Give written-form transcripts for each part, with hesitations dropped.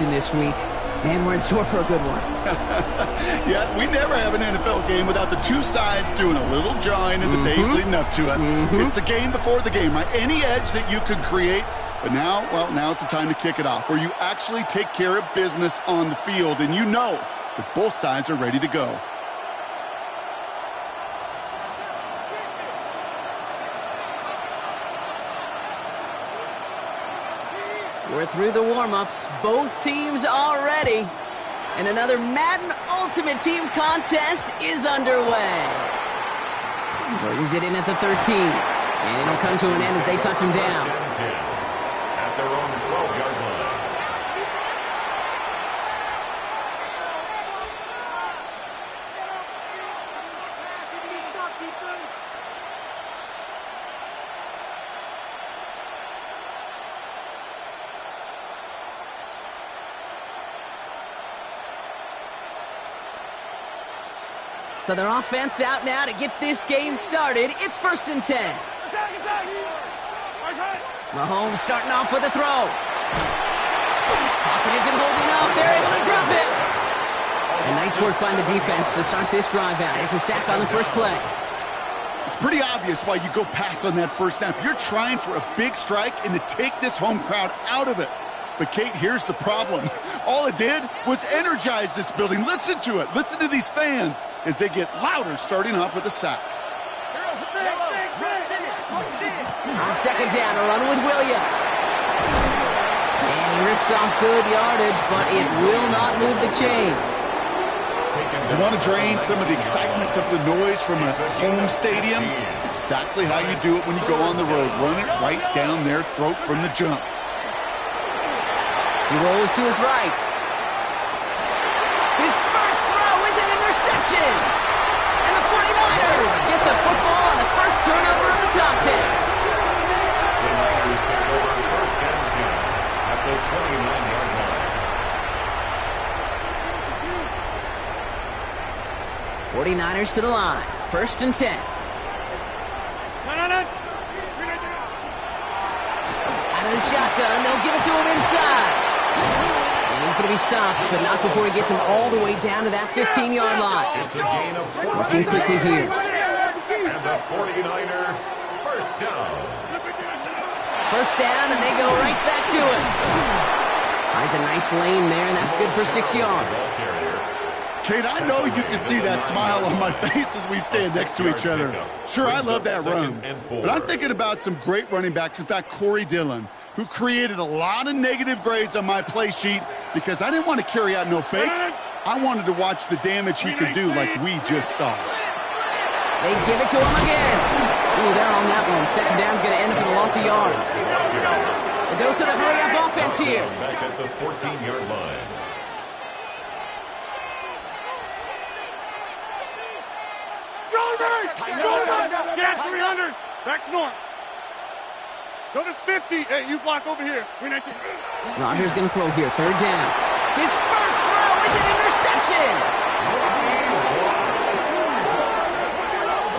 action this week. Man, we're in store for a good one. Yeah, we never have an NFL game without the two sides doing a little jawing in the days leading up to it. It's the game before the game, right? Any edge that you could create. But now, well, now it's the time to kick it off, where you actually take care of business on the field, and you know that both sides are ready to go. We're through the warm-ups. Both teams are ready. And another Madden Ultimate Team contest is underway. Brings it in at the 13. And it'll come to an end as they touch him down. At their own 12-yard line. So their offense out now to get this game started. It's 1st and 10. Mahomes starting off with a throw. Pocket isn't holding up. They're able to drop it. And nice work by the defense to start this drive out. It's a sack on the first play. It's pretty obvious why you go pass on that first snap. You're trying for a big strike and to take this home crowd out of it. But, Kate, here's the problem. All it did was energize this building. Listen to it. Listen to these fans as they get louder starting off with a sack. On second down, a run with Williams. And he rips off good yardage, but it will not move the chains. You want to drain some of the excitement, some of the noise from a home stadium? It's exactly how you do it when you go on the road. Run it right down their throat from the jump. He rolls to his right. His first throw is an interception. And the 49ers get the football on the first turnover of the contest. The Niners take over 1st and 10 at the 29-yard line. 49ers to the line. 1st and 10. Out of the shotgun, they'll give it to him inside. And he's going to be stopped, but not before he gets him all the way down to that 15-yard line. It's a gain of 14 Looking quickly here. And the 49er first down. First down, and they go right back to it. Finds a nice lane there, and that's good for 6 yards. Kate, I know you can see that smile on my face as we stand next to each other. Sure, I love that run, but I'm thinking about some great running backs. In fact, Corey Dillon, who created a lot of negative grades on my play sheet because I didn't want to carry out no fake. I wanted to watch the damage he could do like we just saw. They give it to him again. Ooh, they're on that one. Second down's going to end up in a loss of yards. A dose of the hurry-up offense here. Back at the 14-yard line. Get 300. Back north. Go to 50. Hey, you block over here. Rodgers going to throw here. 3rd down. His first throw is an interception.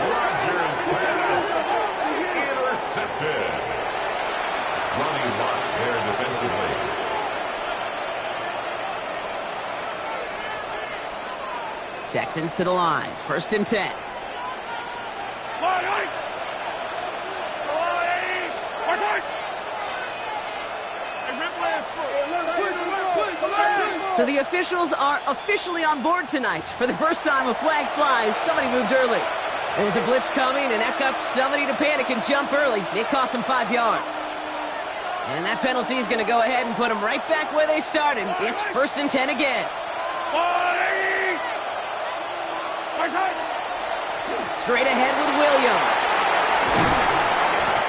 Rodgers pass intercepted. Running block there defensively. Texans to the line. 1st and 10. So the officials are officially on board tonight. For the first time, a flag flies. Somebody moved early. There was a blitz coming, and that got somebody to panic and jump early. It cost them 5 yards. And that penalty is going to go ahead and put them right back where they started. It's 1st and 10 again. Straight ahead with Williams.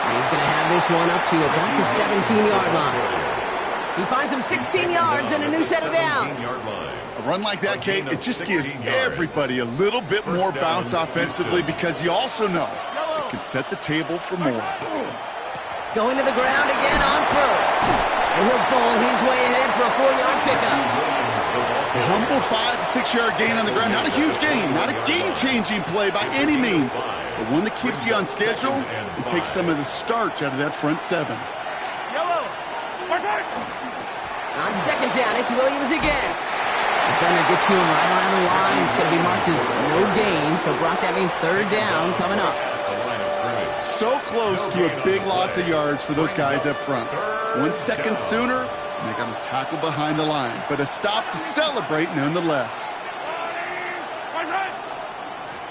And he's going to have this one up to about the 17-yard line. He finds him 16 yards and a new set of downs. A run like that, Kate, it just gives everybody a little bit more bounce offensively because you also know it can set the table for more. Going to the ground again on first. And he'll bowl his way ahead for a 4-yard pickup. A humble 5 to 6 yard gain on the ground. Not a huge gain, not a game-changing play by any means, but one that keeps you on schedule and takes some of the starch out of that front 7. On second down, it's Williams again. Defender gets to him right around the line. It's going to be marked as no gain. So, Brock, that means third down coming up. So close to a big loss of yards for those guys up front. 1 second sooner, and they got to tackle behind the line. But a stop to celebrate nonetheless.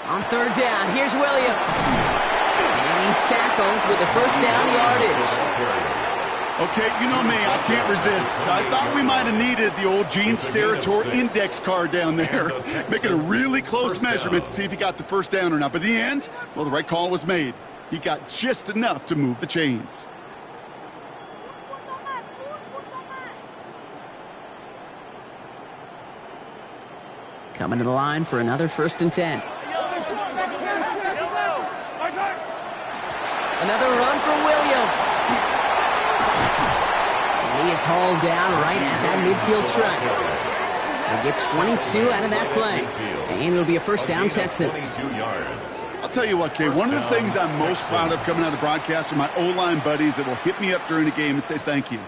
On third down, here's Williams. And he's tackled with the first down yardage. Okay, you know me, I can't resist. I thought we might have needed the old Gene Steratore index card down there. Making a really close measurement to see if he got the first down or not. But in the end, well, the right call was made. He got just enough to move the chains. Coming to the line for another 1st and 10. Another run for Williams. And he is hauled down right at that midfield stripe. They'll get 22 out of that play. And it'll be a first down, Texans. I'll tell you what, Kay, one of the things I'm most proud of coming out of the broadcast are my O-line buddies that will hit me up during the game and say thank you.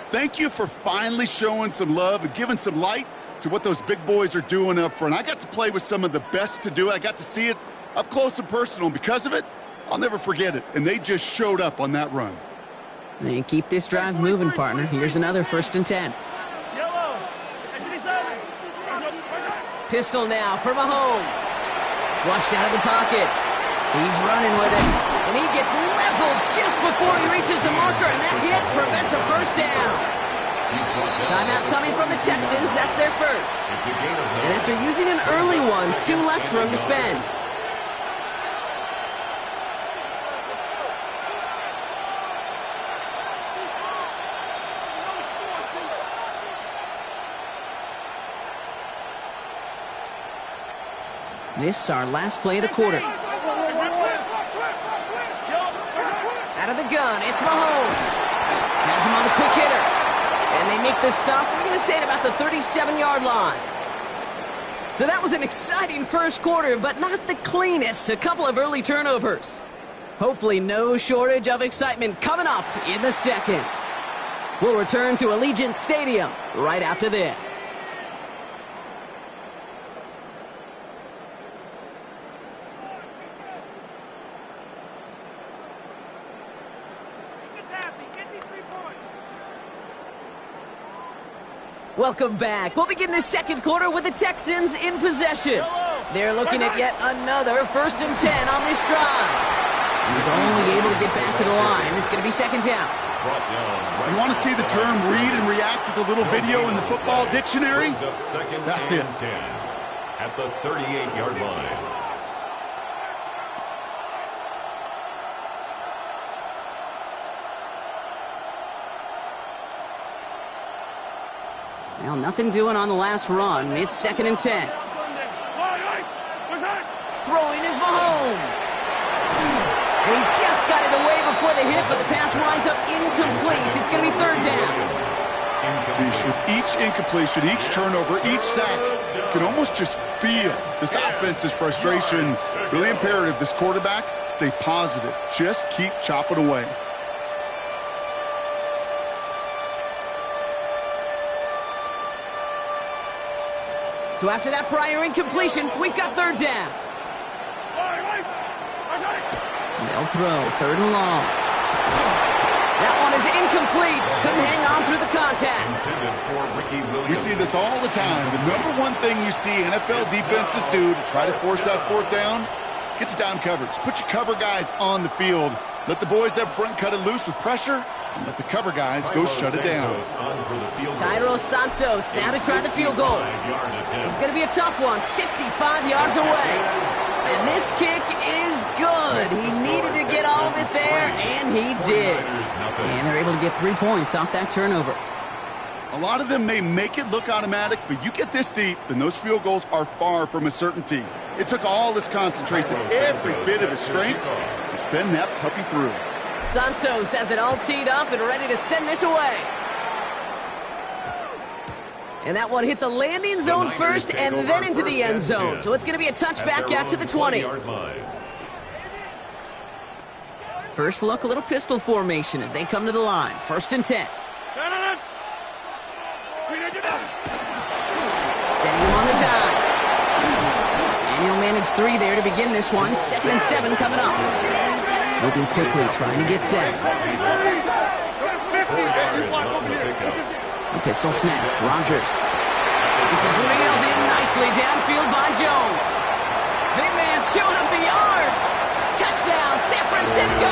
Thank you for finally showing some love and giving some light to what those big boys are doing up front. I got to play with some of the best to do it. I got to see it up close and personal. And because of it, I'll never forget it. And they just showed up on that run. And keep this drive moving, partner. Here's another 1st and 10. Pistol now for Mahomes. Flushed out of the pocket. He's running with it. And he gets leveled just before he reaches the marker. And that hit prevents a first down. Timeout coming from the Texans. That's their first. And after using an early one, 2 left for him to spend. This is our last play of the quarter. Out of the gun, it's Mahomes. Has him on the quick hitter. And they make this stop, we're going to say, at about the 37-yard line. So that was an exciting first quarter, but not the cleanest. A couple of early turnovers. Hopefully no shortage of excitement coming up in the second. We'll return to Allegiant Stadium right after this. Welcome back. We'll begin the second quarter with the Texans in possession. They're looking at yet another 1st and 10 on this drive. He's only able to get back to the line. It's going to be second down. You want to see the term read and react with a little video in the football dictionary? That's it. At the 38-yard line. Well, nothing doing on the last run. It's 2nd and 10. Throwing is Mahomes. And he just got it away before the hit, but the pass winds up incomplete. It's going to be 3rd down. With each incompletion, each turnover, each sack, you can almost just feel this offense's frustration. Really imperative, this quarterback, stay positive. Just keep chopping away. So after that prior incompletion, we've got 3rd down. They'll throw 3rd and long. That one is incomplete. Couldn't hang on through the contact. We see this all the time. The number one thing you see NFL defenses do to try to force out 4th down, get to down coverage. Put your cover guys on the field. Let the boys up front cut it loose with pressure, and let the cover guys go shut it down. Cairo Santos now to try the field goal. This is going to be a tough one, 55 yards away. And this kick is good. He needed to get all of it there, and he did. And they're able to get 3 points off that turnover. A lot of them may make it look automatic, but you get this deep, and those field goals are far from a certainty. It took all his concentration, every bit of his strength, to send that puppy through. Santos has it all teed up and ready to send this away. And that one hit the landing zone first and then into the end zone. So it's going to be a touchback out to the 20. First look, a little pistol formation as they come to the line. 1st and 10. Manage 3 there to begin this one. 2nd and 7 coming up. Moving quickly, trying to get set. A pistol snap. Rodgers. This is reeled in nicely downfield by Jones. Big man showing up the yards. Touchdown, San Francisco.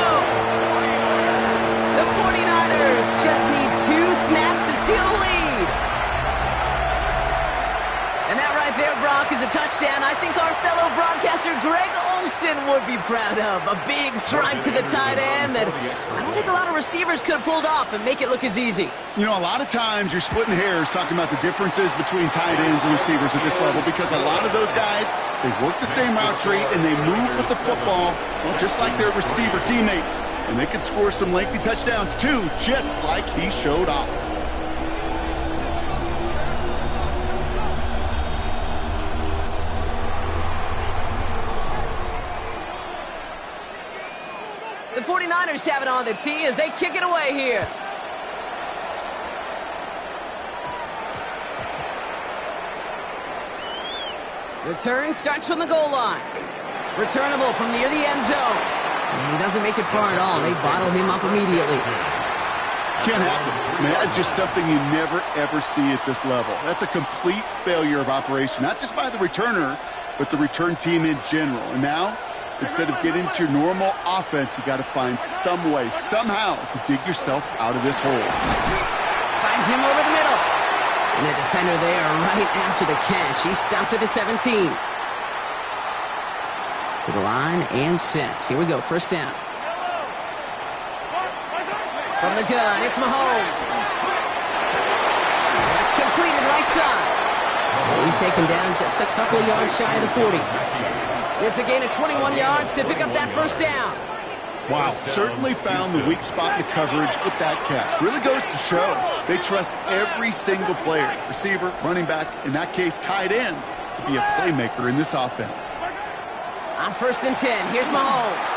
The 49ers just need 2 snaps to steal a lead. And that right there, Brock, is a touchdown I think our fellow broadcaster Greg Olsen would be proud of. A big strike to the tight end that I don't think a lot of receivers could have pulled off and make it look as easy. You know, a lot of times you're splitting hairs talking about the differences between tight ends and receivers at this level because a lot of those guys, they work the same route tree and they move with the football, well, just like their receiver teammates. And they can score some lengthy touchdowns too, just like he showed off. The 49ers have it on the tee as they kick it away here. Return starts from the goal line. Returnable from near the end zone. And he doesn't make it far at all. They bottle him up immediately. Can't happen. I mean, that's just something you never, ever see at this level. That's a complete failure of operation, not just by the returner, but the return team in general. And now, instead of getting to your normal offense, you got to find some way, somehow, to dig yourself out of this hole. Finds him over the middle. And the defender there right after the catch. He's stopped at the 17. To the line and set. Here we go, first down. From the gun, it's Mahomes. That's completed right side. Well, he's taken down just a couple of yards shy of the 40. It's a gain of 21 yards to pick up that first down. Wow, certainly found the weak spot in the coverage with that catch. Really goes to show they trust every single player, receiver, running back, in that case, tight end, to be a playmaker in this offense. On 1st and 10, here's Mahomes.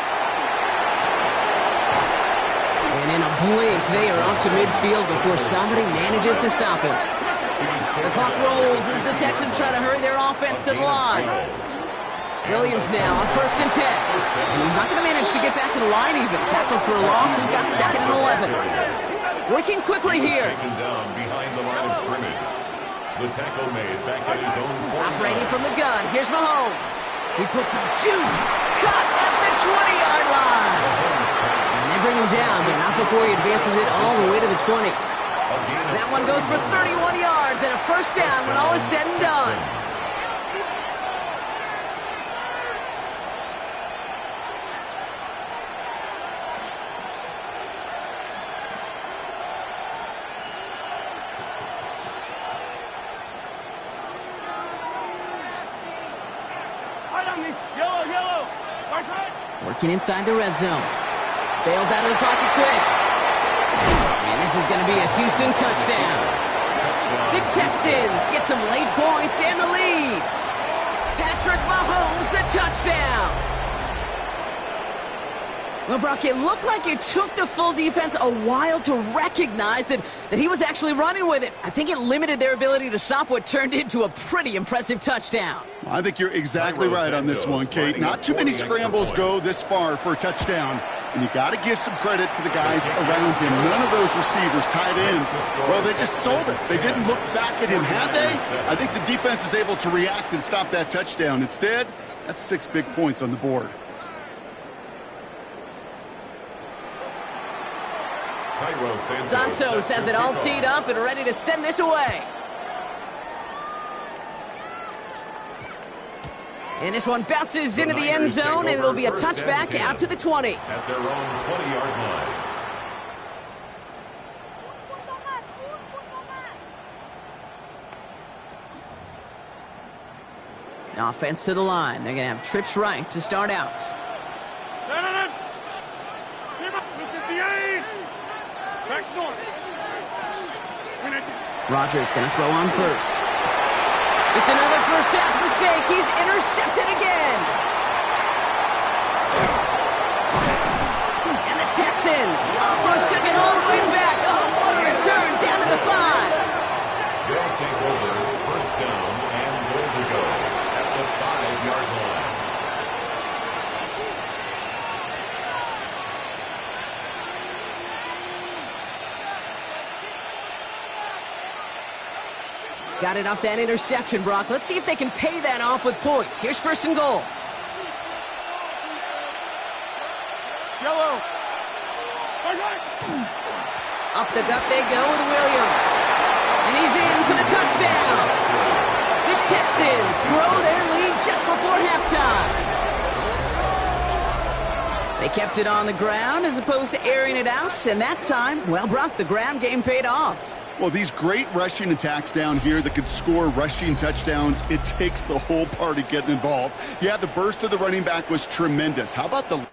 And in a blink, they are off to midfield before somebody manages to stop him. The clock rolls as the Texans try to hurry their offense to the line. Williams now on 1st and 10. And he's not going to manage to get back to the line even. Tackle for a loss. We've got 2nd and 11. Working quickly here. Taken down behind the line of scrimmage. The tackle made back at his own 40. Operating from the gun. Here's Mahomes. He puts him juice. Cut at the 20-yard line. And they bring him down, but not before he advances it all the way to the 20. That one goes for 31 yards and a first down when all is said and done. Working inside the red zone. Bails out of the pocket quick. And this is going to be a Houston touchdown. The Texans get some late points and the lead. Patrick Mahomes, the touchdown. Well, Brock, it looked like it took the full defense a while to recognize that he was actually running with it. I think it limited their ability to stop what turned into a pretty impressive touchdown. I think you're exactly right on this one, Kate. Not too many scrambles go this far for a touchdown. And you got to give some credit to the guys around him. None of those receivers, tight ends, well, they just sold it. They didn't look back at him, had they? I think the defense is able to react and stop that touchdown. Instead, that's 6 big points on the board. Santos has it all teed up and ready to send this away. And this one bounces into the end zone, and it'll be a touchback out to the 20. At their own 20-yard line. Offense to the line. They're going to have trips right to start out. Rodgers going to throw on first. It's another first half mistake. He's intercepted again. And the Texans forcing it all the way back. Oh, what a return down to the 5. They'll take over first down and goal to go at the 5-yard line. Got it off that interception, Brock. Let's see if they can pay that off with points. Here's first and goal. Yellow. Up the gut they go with Williams. And he's in for the touchdown. The Texans grow their lead just before halftime. They kept it on the ground as opposed to airing it out. And that time, well, Brock, the ground game paid off. Well, these great rushing attacks down here that could score rushing touchdowns, it takes the whole party getting involved. Yeah, the burst of the running back was tremendous. How about the...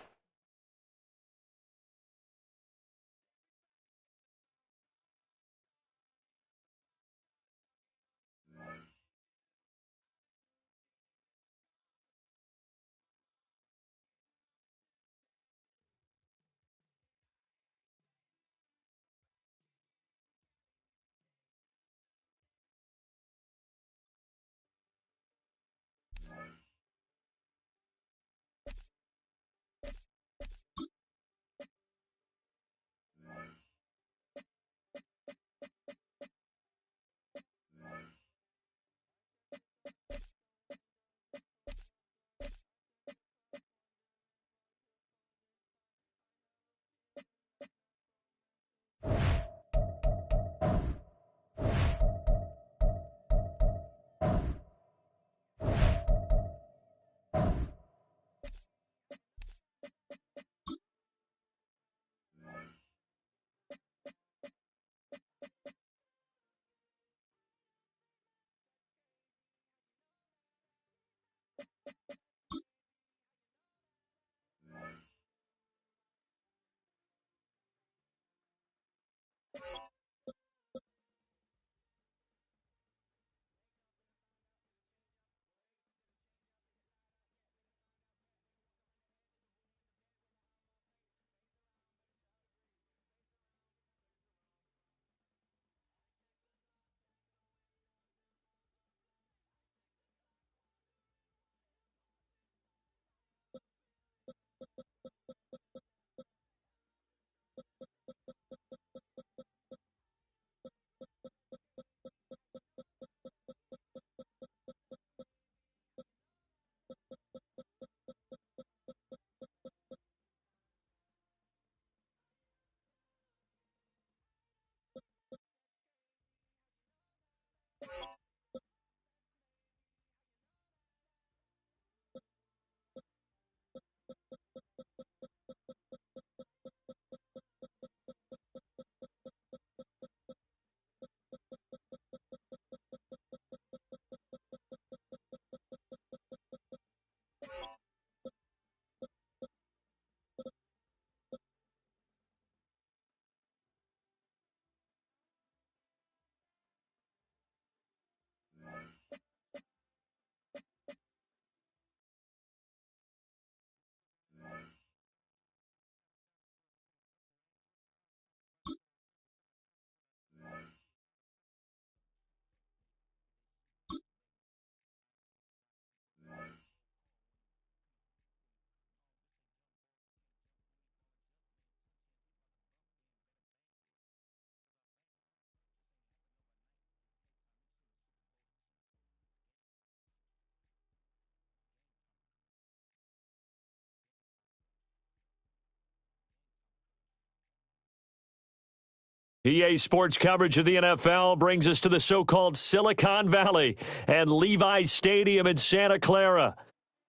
EA Sports coverage of the NFL brings us to the so-called Silicon Valley and Levi's Stadium in Santa Clara.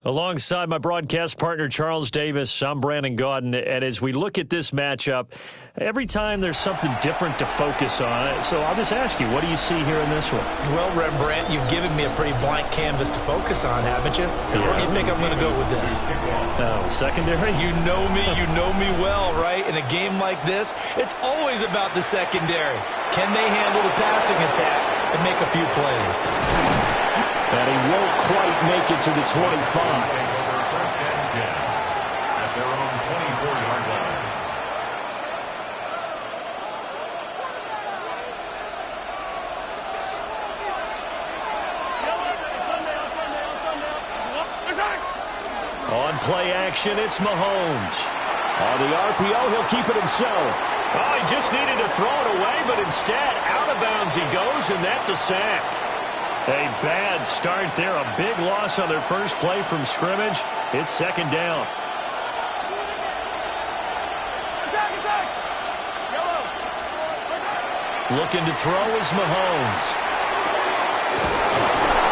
Alongside my broadcast partner, Charles Davis, I'm Brandon Gaudin. And as we look at this matchup, every time there's something different to focus on. So I'll just ask you, what do you see here in this one? Well, Rembrandt, you've given me a pretty blank canvas to focus on, haven't you? Yeah. Where do you think I'm going to go with this? Oh, secondary? You know me well, right? In a game like this, it's always about the secondary. Can they handle the passing attack and make a few plays? And he won't quite make it to the 25. First and 10 at their own 24-yard line. On play action, it's Mahomes. On the RPO, he'll keep it himself. Oh, he just needed to throw it away, but instead, out of bounds he goes, and that's a sack. A bad start there. A big loss on their first play from scrimmage. It's second down. Looking to throw is Mahomes.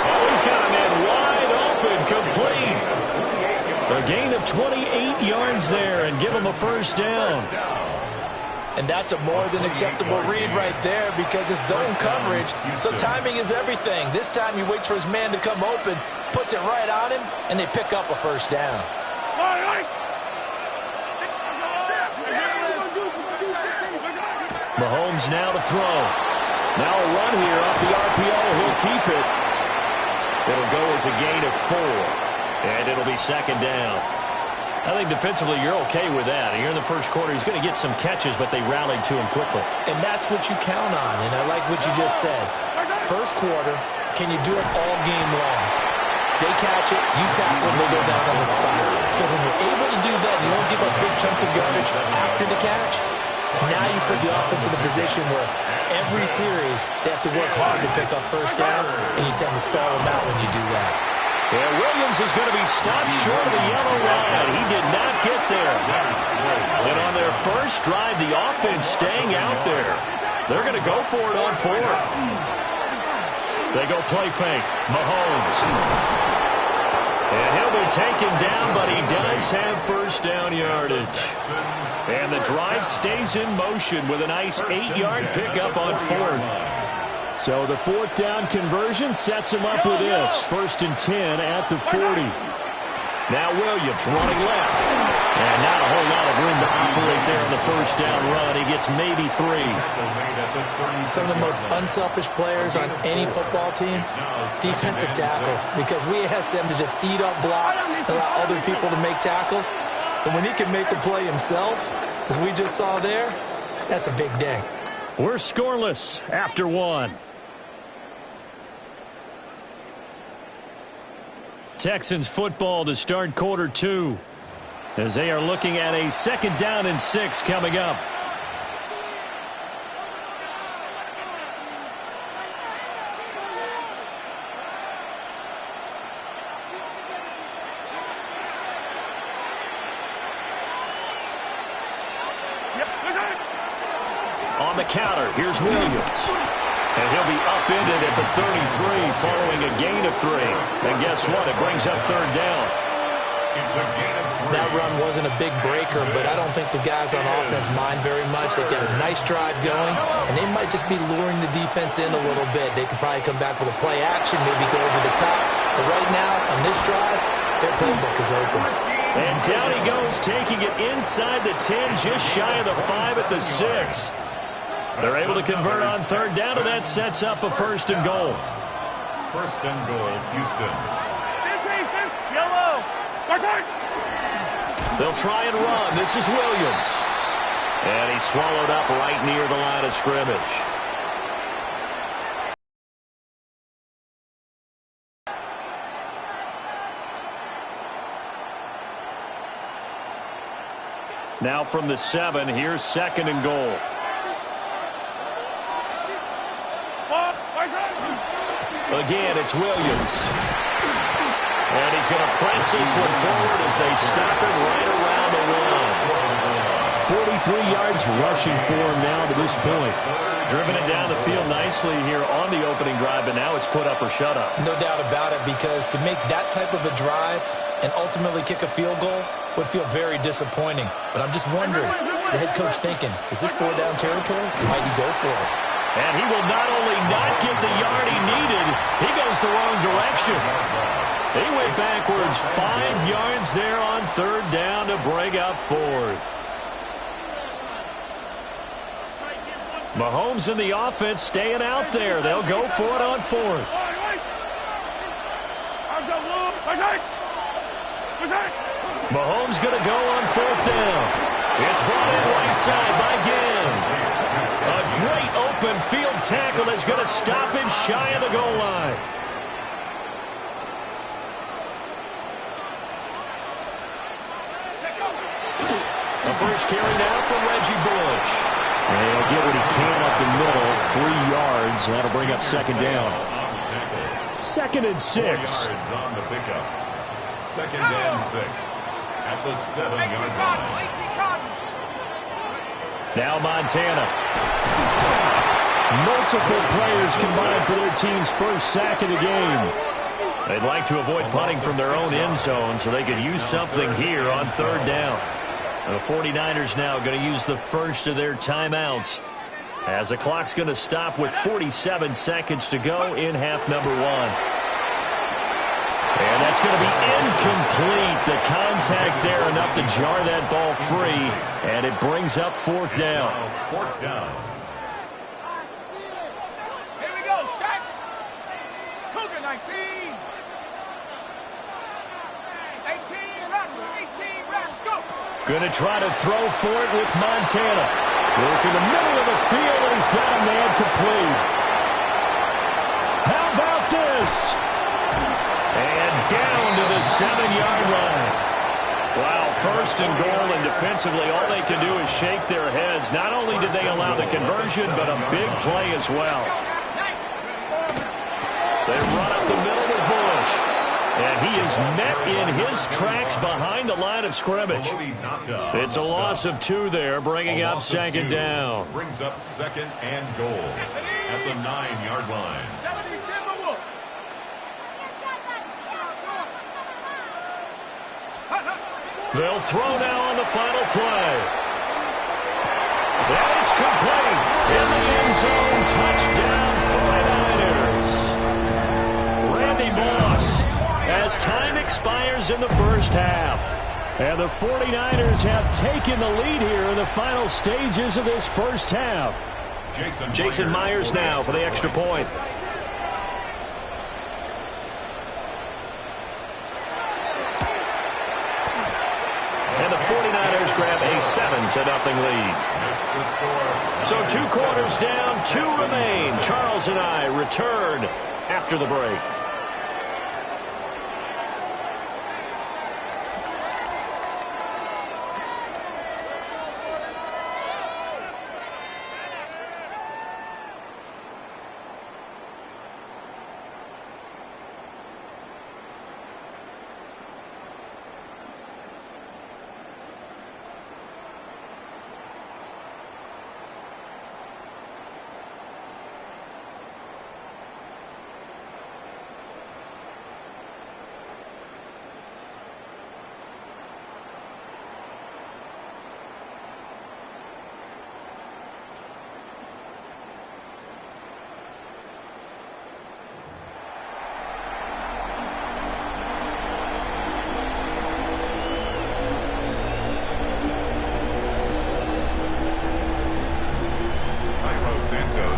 Oh, he's got a man wide open, complete. A gain of 28 yards there and give him a first down. And that's a more than acceptable read right there because it's zone coverage, so timing is everything. This time he waits for his man to come open, puts it right on him, and they pick up a first down. Mahomes now to throw. Now a run here off the RPO. He'll keep it. It'll go as a gain of 4, and it'll be second down. I think defensively you're okay with that. Here in the first quarter, he's going to get some catches, but they rallied to him quickly. And that's what you count on, and I like what you just said. First quarter, can you do it all game long? They catch it, you tackle them, they go down on the spot. Because when you're able to do that, you don't give up big chunks of yardage after the catch. Now you put the offense in a position where every series they have to work hard to pick up first downs, and you tend to stall them out when you do that. And Williams is going to be stopped short of the yellow line. He did not get there. And on their first drive, the offense staying out there. They're going to go for it on 4th. They go play fake. Mahomes. And he'll be taken down, but he does have first down yardage. And the drive stays in motion with a nice 8-yard pickup on 4th. So the 4th down conversion sets him up with this. 1st and 10 at the 40. Now Williams running left. And not a whole lot of room to operate there on the first down run. He gets maybe 3. Some of the most unselfish players on any football team, defensive tackles, because we ask them to just eat up blocks and allow other people to make tackles. But when he can make a play himself, as we just saw there, that's a big day. We're scoreless after 1. Texans football to start quarter 2 as they are looking at a 2nd down and 6 coming up. On the counter, here's Williams. And he'll be upended at the 33 following a gain of 3. And guess what? It brings up 3rd down. That run wasn't a big breaker, but I don't think the guys on offense mind very much. They've got a nice drive going, and they might just be luring the defense in a little bit. They could probably come back with a play action, maybe go over the top. But right now, on this drive, their playbook is open. And down he goes, taking it inside the 10, just shy of the 5 at the 6. They're able to convert on 3rd down, and that sets up a 1st and goal. 1st and goal, Houston. Yellow. They'll try and run. This is Williams. And he's swallowed up right near the line of scrimmage. Now from the 7, here's 2nd and goal. Again, it's Williams. And he's going to press this one forward as they stop him right around the 1. 43 yards rushing for him now to this point. Driven it down the field nicely here on the opening drive, but now it's put up or shut up. No doubt about it, because to make that type of a drive and ultimately kick a field goal would feel very disappointing. But I'm just wondering, is the head coach thinking, is this 4-down territory? Might he go for it? And he will not only not get the yard he needed, he goes the wrong direction. He went backwards 5 yards there on 3rd down to bring up 4th. Mahomes and the offense staying out there. They'll go for it on 4th. Mahomes going to go on 4th down. It's brought in right side by Ginn. A great open field tackle that's going to stop him shy of the goal line. The first carry now from Reggie Bush. And he'll get what he can up the middle, 3 yards. That'll bring up 2nd down. 2nd and 6. 4 yards on the pickup. 2nd and 6 at the 7-yard line. Now Montana. Multiple players combined for their team's first sack of the game. They'd like to avoid punting from their own end zone so they could use something here on 3rd down. The 49ers now going to use the first of their timeouts as the clock's going to stop with 47 seconds to go in half number 1. And that's going to be incomplete. The contact there enough to jar that ball free, and it brings up 4th down. 4th down. Here we go, Shaq. Cougar 19. 18, rush, go. Going to try to throw for it with Montana. Work in the middle of the field, and he's got a man complete. How about this? And down to the 7-yard line. Wow, 1st and goal, and defensively all they can do is shake their heads. Not only did they allow the conversion, but a big play as well. They run up the middle with Bush. And he is met in his tracks behind the line of scrimmage. It's a loss of 2 there, bringing up 2nd down. Brings up 2nd and goal at the 9-yard line. They'll throw now on the final play. And it's complete. In the end zone, touchdown 49ers. Randy Moss, as time expires in the first half. And the 49ers have taken the lead here in the final stages of this first half. Jason Myers now for the extra point. And the 49ers grab a 7-0 lead. So 2 quarters down, 2 remain. Charles and I return after the break.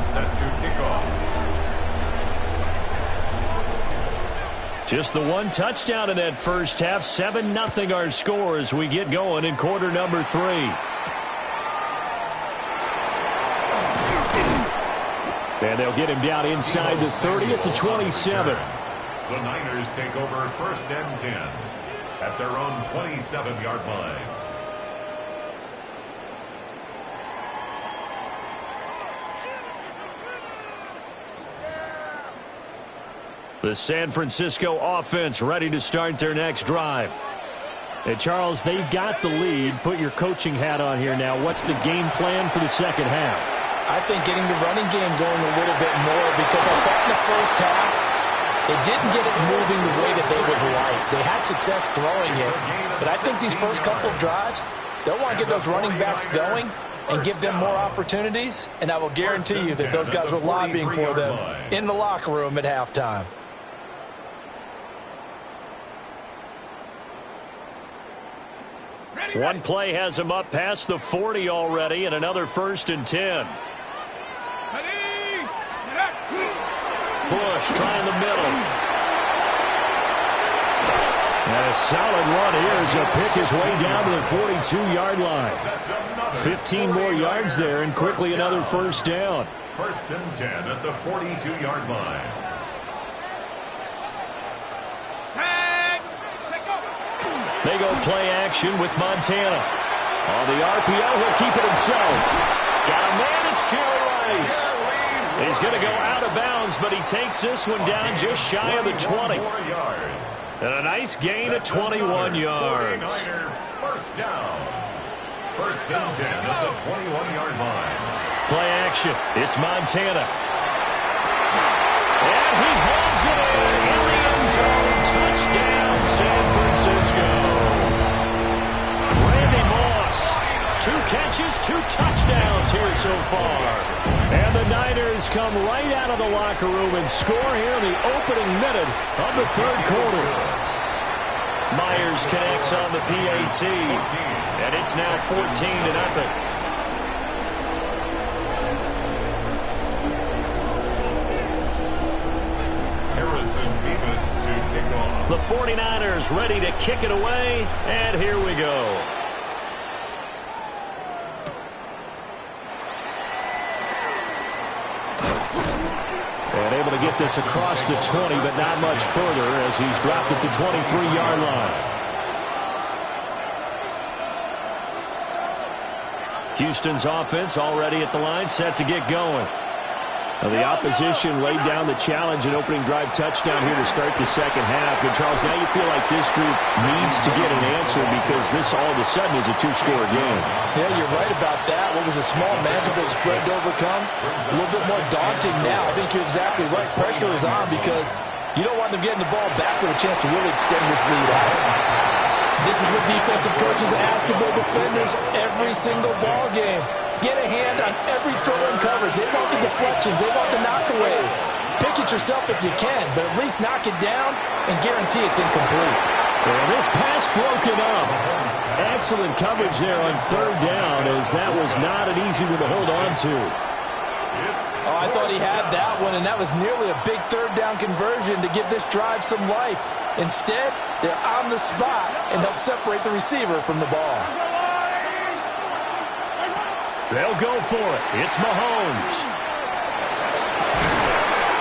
Set to kick off. Just the 1 touchdown in that first half. 7-0 our score as we get going in quarter number 3. And they'll get him down inside the 30 at the 27. The Niners take over 1st and 10 at their own 27-yard line. The San Francisco offense ready to start their next drive. And Charles, they've got the lead. Put your coaching hat on here now. What's the game plan for the second half? I think getting the running game going a little bit more, because I thought in the first half they didn't get it moving the way that they would like. They had success throwing it, but I think these first couple of drives, they'll want to get those running backs going and give them more opportunities, and I will guarantee you that those guys were lobbying for them in the locker room at halftime. One play has him up past the 40 already, and another 1st and 10. Bush trying the middle. And a solid run here as he'll pick his way down to the 42-yard line. 15 more yards there, and quickly another 1st down. 1st and 10 at the 42-yard line. They go play action with Montana. On the RPO, he'll keep it himself. Got a man, it's Jerry Rice. He's going to go out of bounds, but he takes this one down just shy of the 20. And a nice gain of 21 yards. First down. First and 10 at the 21-yard line. Play action. It's Montana. And he holds it in the end zone. Touchdown, San Francisco. Randy Moss. 2 catches, 2 touchdowns here so far. And the Niners come right out of the locker room and score here in the opening minute of the third quarter. Myers connects on the PAT, and it's now 14-0. The 49ers ready to kick it away, and here we go. And able to get this across the 20, but not much further as he's dropped at the 23-yard line. Houston's offense already at the line, set to get going. The opposition laid down the challenge and opening drive touchdown here to start the second half. And, Charles, now you feel like this group needs to get an answer because this all of a sudden is a 2-score game. Yeah, you're right about that. What was a small, manageable spread to overcome? A little bit more daunting now. I think you're exactly right. Pressure is on because you don't want them getting the ball back with a chance to really extend this lead out. This is what defensive coaches ask of their defenders every single ball game. Get a hand on every throw in coverage. They want the deflections. They want the knockaways. Pick it yourself if you can, but at least knock it down and guarantee it's incomplete. And this pass broken up. Excellent coverage there on third down, as that was not an easy one to hold on to. Oh, I thought he had that one, and that was nearly a big third down conversion to give this drive some life. Instead, they're on the spot and help separate the receiver from the ball. They'll go for it. It's Mahomes.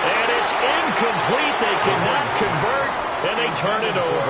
And it's incomplete. They cannot convert, and they turn it over.